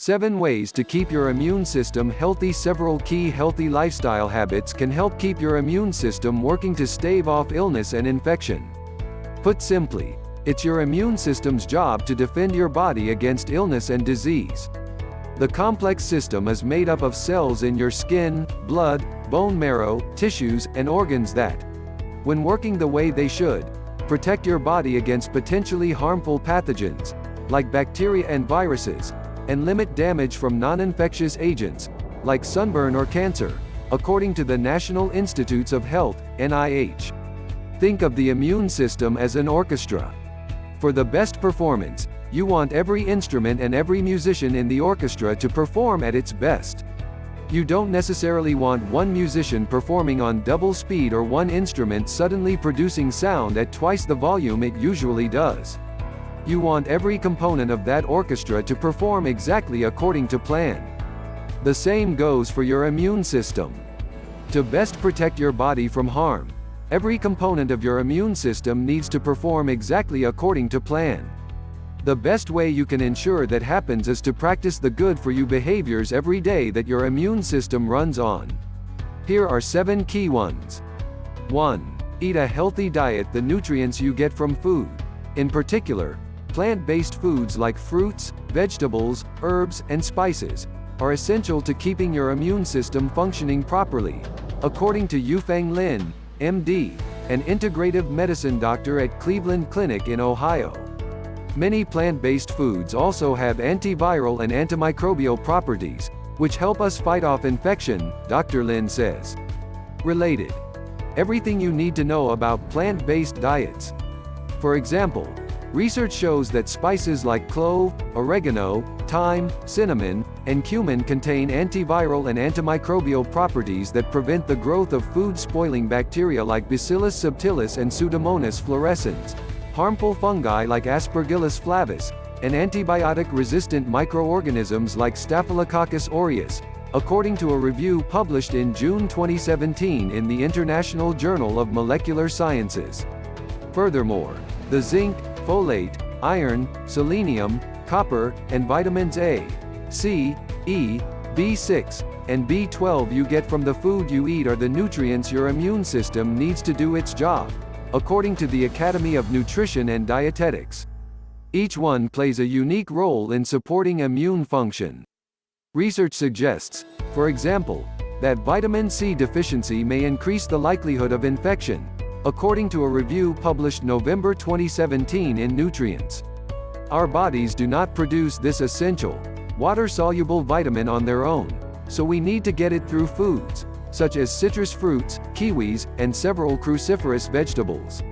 7 ways to keep your immune system healthy. Several key healthy lifestyle habits can help keep your immune system working to stave off illness and infection. Put simply, it's your immune system's job to defend your body against illness and disease. The complex system is made up of cells in your skin, blood, bone marrow, tissues, and organs that, when working the way they should, protect your body against potentially harmful pathogens, like bacteria and viruses, and limit damage from non-infectious agents, like sunburn or cancer, according to the National Institutes of Health, NIH. Think of the immune system as an orchestra. For the best performance, you want every instrument and every musician in the orchestra to perform at its best. You don't necessarily want one musician performing on double speed or one instrument suddenly producing sound at twice the volume it usually does. You want every component of that orchestra to perform exactly according to plan. The same goes for your immune system. To best protect your body from harm, every component of your immune system needs to perform exactly according to plan. The best way you can ensure that happens is to practice the good-for-you behaviors every day that your immune system runs on. Here are 7 key ones. 1. Eat a healthy diet. The nutrients you get from food, in particular, plant-based foods like fruits, vegetables, herbs, and spices, are essential to keeping your immune system functioning properly, according to Yufeng Lin, MD, an integrative medicine doctor at Cleveland Clinic in Ohio. Many plant-based foods also have antiviral and antimicrobial properties, which help us fight off infection, Dr. Lin says. Related. Everything you need to know about plant-based diets. For example, research shows that spices like clove, oregano, thyme, cinnamon, and cumin contain antiviral and antimicrobial properties that prevent the growth of food-spoiling bacteria like Bacillus subtilis and Pseudomonas fluorescens, harmful fungi like Aspergillus flavus, and antibiotic-resistant microorganisms like Staphylococcus aureus, according to a review published in June 2017 in the International Journal of Molecular Sciences. Furthermore, the zinc, folate, iron, selenium, copper, and vitamins A, C, E, B6, and B12 you get from the food you eat are the nutrients your immune system needs to do its job, according to the Academy of Nutrition and Dietetics. Each one plays a unique role in supporting immune function. Research suggests, for example, that vitamin C deficiency may increase the likelihood of infection, according to a review published November 2017 in Nutrients. Our bodies do not produce this essential, water-soluble vitamin on their own, so we need to get it through foods, such as citrus fruits, kiwis, and several cruciferous vegetables.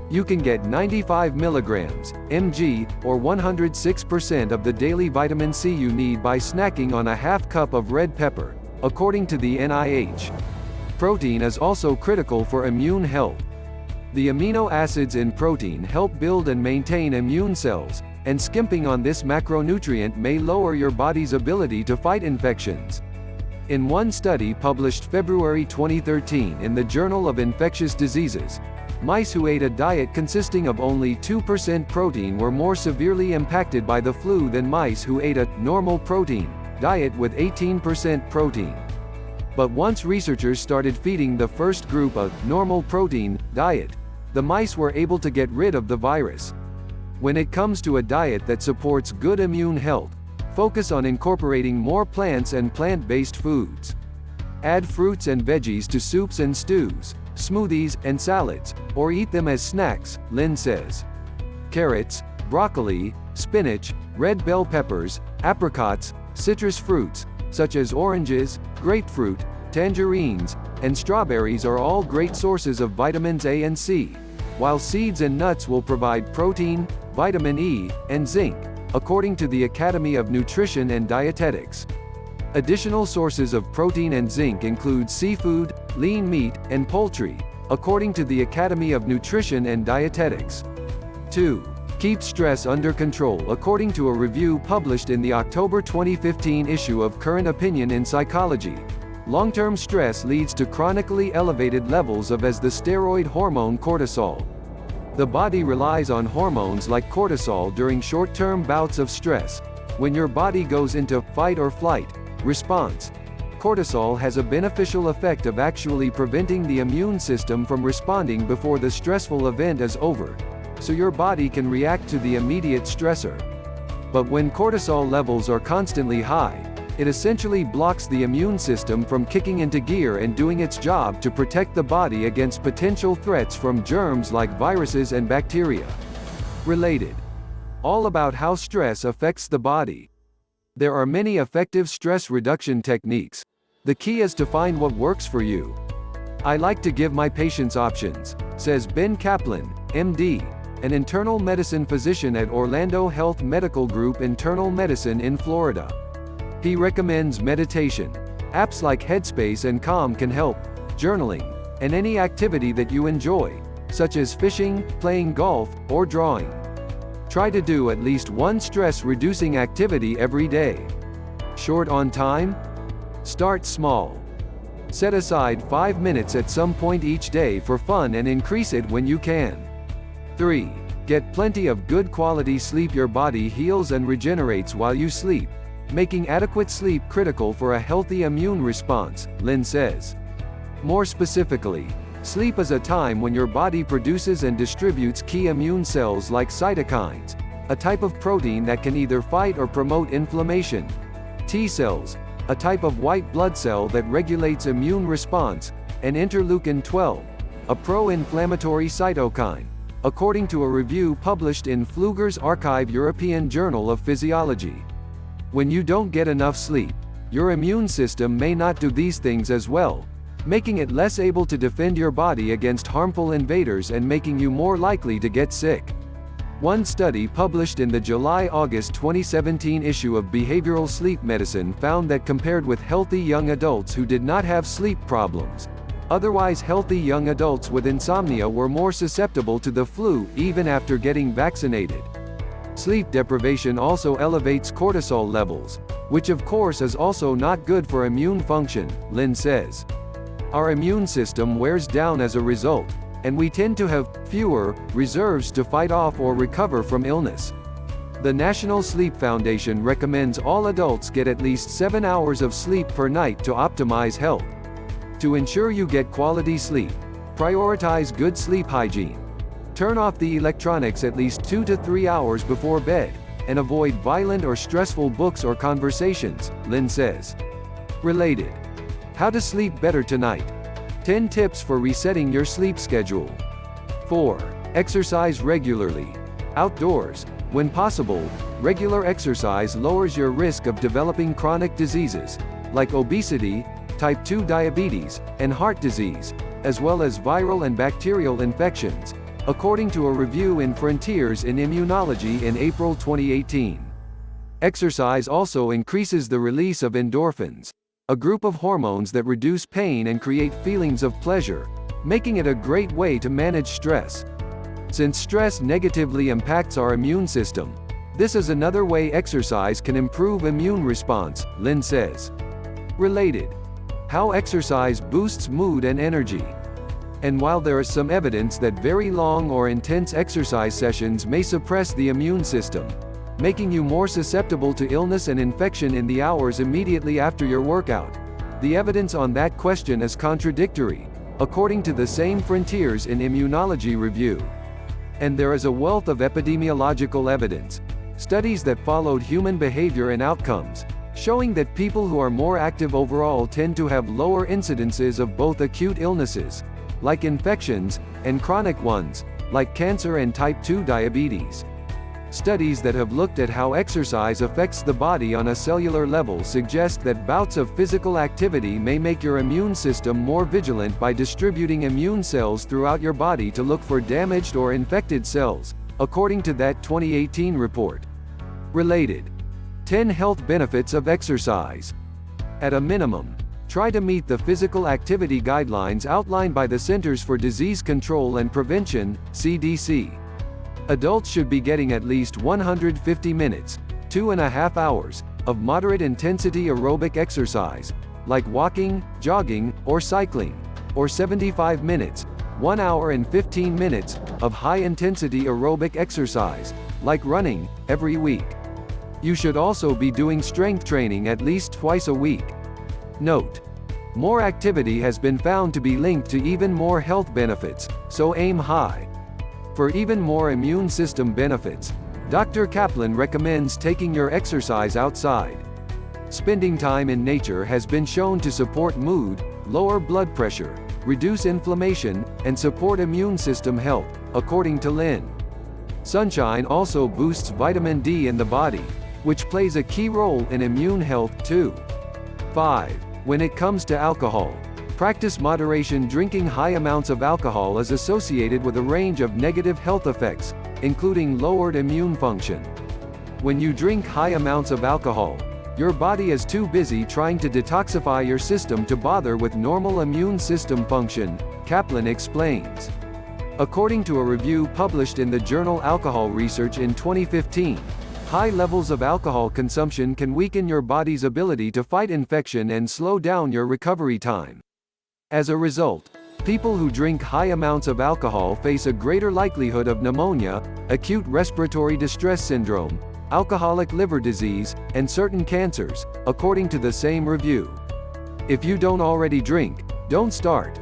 You can get 95 milligrams, mg, or 106% of the daily vitamin C you need by snacking on a half cup of red pepper, according to the NIH. Protein is also critical for immune health. The amino acids in protein help build and maintain immune cells, and skimping on this macronutrient may lower your body's ability to fight infections. In one study published February 2013 in the Journal of Infectious Diseases, mice who ate a diet consisting of only 2% protein were more severely impacted by the flu than mice who ate a normal protein diet with 18% protein. But once researchers started feeding the first group a normal protein diet, the mice were able to get rid of the virus. When it comes to a diet that supports good immune health, focus on incorporating more plants and plant-based foods. Add fruits and veggies to soups and stews, smoothies, and salads, or eat them as snacks, Lin says. Carrots, broccoli, spinach, red bell peppers, apricots, citrus fruits, such as oranges, grapefruit, tangerines, and strawberries are all great sources of vitamins A and C, while seeds and nuts will provide protein, vitamin E, and zinc, according to the Academy of Nutrition and Dietetics. Additional sources of protein and zinc include seafood, lean meat, and poultry, according to the Academy of Nutrition and Dietetics. 2. Keep stress under control. According to a review published in the October 2015 issue of Current Opinion in Psychology, long-term stress leads to chronically elevated levels of the steroid hormone cortisol. The body relies on hormones like cortisol during short-term bouts of stress, When your body goes into fight or flight response, cortisol has a beneficial effect of actually preventing the immune system from responding before the stressful event is over, so your body can react to the immediate stressor. But when cortisol levels are constantly high, it essentially blocks the immune system from kicking into gear and doing its job to protect the body against potential threats from germs like viruses and bacteria. Related. All about how stress affects the body. There are many effective stress reduction techniques. The key is to find what works for you. I like to give my patients options, says Ben Kaplan, MD, an internal medicine physician at Orlando Health Medical Group Internal Medicine in Florida. He recommends meditation. Apps like Headspace and Calm can help, journaling, and any activity that you enjoy, such as fishing, playing golf, or drawing. Try to do at least one stress-reducing activity every day. Short on time? Start small. Set aside 5 minutes at some point each day for fun and increase it when you can. 3. Get plenty of good quality sleep. Your body heals and regenerates while you sleep, making adequate sleep critical for a healthy immune response, Lynn says. More specifically, sleep is a time when your body produces and distributes key immune cells like cytokines, a type of protein that can either fight or promote inflammation, T cells, a type of white blood cell that regulates immune response, and interleukin-12, a pro-inflammatory cytokine, according to a review published in Pfluger's Archive European Journal of Physiology. When you don't get enough sleep, your immune system may not do these things as well, making it less able to defend your body against harmful invaders and making you more likely to get sick. One study published in the July-August 2017 issue of Behavioral Sleep Medicine found that compared with healthy young adults who did not have sleep problems, otherwise healthy young adults with insomnia were more susceptible to the flu even after getting vaccinated. Sleep deprivation also elevates cortisol levels, which of course is also not good for immune function, Lynn says. Our immune system wears down as a result, and we tend to have fewer reserves to fight off or recover from illness. The National Sleep Foundation recommends all adults get at least 7 hours of sleep per night to optimize health. To ensure you get quality sleep, prioritize good sleep hygiene. Turn off the electronics at least 2 to 3 hours before bed, and avoid violent or stressful books or conversations, Lynn says. Related. How to sleep better tonight. 10 tips for resetting your sleep schedule. 4. Exercise regularly. Outdoors. When possible, regular exercise lowers your risk of developing chronic diseases, like obesity, type 2 diabetes, and heart disease, as well as viral and bacterial infections, according to a review in Frontiers in Immunology in April 2018. Exercise also increases the release of endorphins, a group of hormones that reduce pain and create feelings of pleasure, making it a great way to manage stress. Since stress negatively impacts our immune system, this is another way exercise can improve immune response, Lynn says. Related. How exercise boosts mood and energy. And while there is some evidence that very long or intense exercise sessions may suppress the immune system, making you more susceptible to illness and infection in the hours immediately after your workout, the evidence on that question is contradictory, according to the same Frontiers in Immunology review. And there is a wealth of epidemiological evidence, studies that followed human behavior and outcomes, showing that people who are more active overall tend to have lower incidences of both acute illnesses, like infections, and chronic ones, like cancer and type 2 diabetes. Studies that have looked at how exercise affects the body on a cellular level suggest that bouts of physical activity may make your immune system more vigilant by distributing immune cells throughout your body to look for damaged or infected cells, according to that 2018 report. Related. 10 health benefits of exercise. At a minimum, try to meet the physical activity guidelines outlined by the Centers for Disease Control and Prevention, CDC. Adults should be getting at least 150 minutes, 2.5 hours, of moderate intensity aerobic exercise, like walking, jogging, or cycling, or 75 minutes, 1 hour and 15 minutes, of high intensity aerobic exercise, like running, every week. You should also be doing strength training at least twice a week. Note: more activity has been found to be linked to even more health benefits, so aim high. For even more immune system benefits, Dr. Kaplan recommends taking your exercise outside. Spending time in nature has been shown to support mood, lower blood pressure, reduce inflammation, and support immune system health, according to Lin. Sunshine also boosts vitamin D in the body, which plays a key role in immune health too. 5. When it comes to alcohol, practice moderation. Drinking high amounts of alcohol is associated with a range of negative health effects, including lowered immune function. When you drink high amounts of alcohol, your body is too busy trying to detoxify your system to bother with normal immune system function, Kaplan explains. According to a review published in the journal Alcohol Research in 2015, high levels of alcohol consumption can weaken your body's ability to fight infection and slow down your recovery time. As a result, people who drink high amounts of alcohol face a greater likelihood of pneumonia, acute respiratory distress syndrome, alcoholic liver disease, and certain cancers, according to the same review. If you don't already drink, don't start.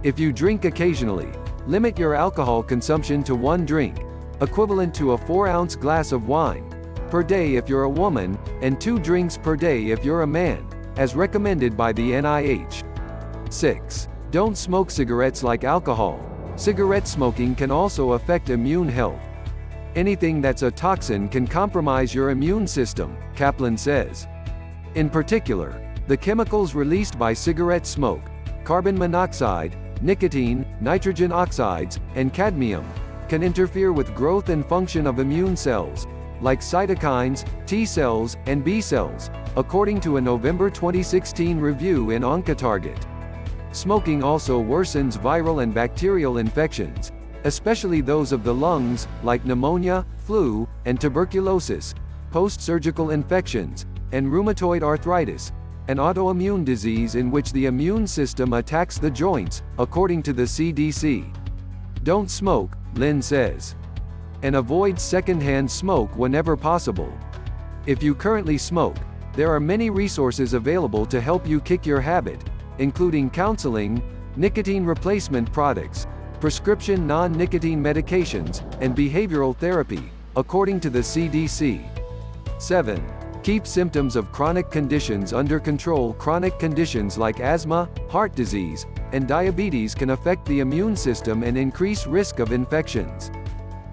If you drink occasionally, limit your alcohol consumption to 1 drink, equivalent to a 4-ounce glass of wine, per day if you're a woman, and 2 drinks per day if you're a man, as recommended by the NIH. 6. Don't smoke cigarettes like alcohol. Cigarette smoking can also affect immune health. Anything that's a toxin can compromise your immune system, Kaplan says. In particular, the chemicals released by cigarette smoke, carbon monoxide, nicotine, nitrogen oxides, and cadmium, can interfere with growth and function of immune cells, like cytokines, T cells, and B cells, according to a November 2016 review in Oncotarget. Smoking also worsens viral and bacterial infections, especially those of the lungs, like pneumonia, flu, and tuberculosis, post-surgical infections, and rheumatoid arthritis, an autoimmune disease in which the immune system attacks the joints, according to the CDC. Don't smoke, Lin says. And avoid secondhand smoke whenever possible. If you currently smoke, there are many resources available to help you kick your habit, including counseling, nicotine replacement products, prescription non-nicotine medications, and behavioral therapy, according to the CDC. 7. Keep symptoms of chronic conditions under control. Chronic conditions like asthma, heart disease, and diabetes can affect the immune system and increase risk of infections.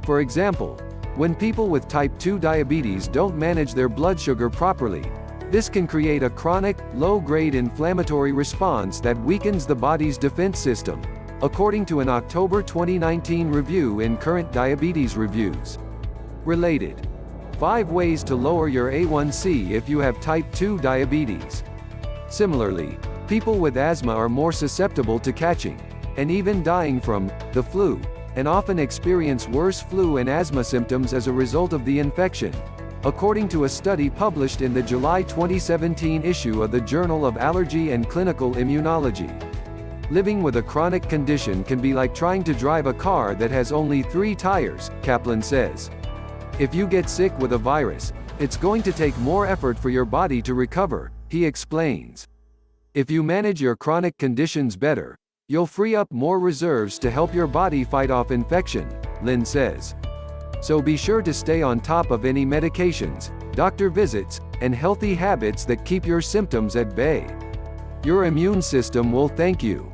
For example, when people with type 2 diabetes don't manage their blood sugar properly, this can create a chronic, low-grade inflammatory response that weakens the body's defense system, according to an October 2019 review in Current Diabetes Reviews. Related: 5 ways to lower your A1C if you have type 2 diabetes. Similarly, people with asthma are more susceptible to catching, and even dying from, the flu, and often experience worse flu and asthma symptoms as a result of the infection, according to a study published in the July 2017 issue of the Journal of Allergy and Clinical Immunology. Living with a chronic condition can be like trying to drive a car that has only 3 tires, Kaplan says. If you get sick with a virus, it's going to take more effort for your body to recover, he explains. If you manage your chronic conditions better, you'll free up more reserves to help your body fight off infection, Lin says. So be sure to stay on top of any medications, doctor visits, and healthy habits that keep your symptoms at bay. Your immune system will thank you.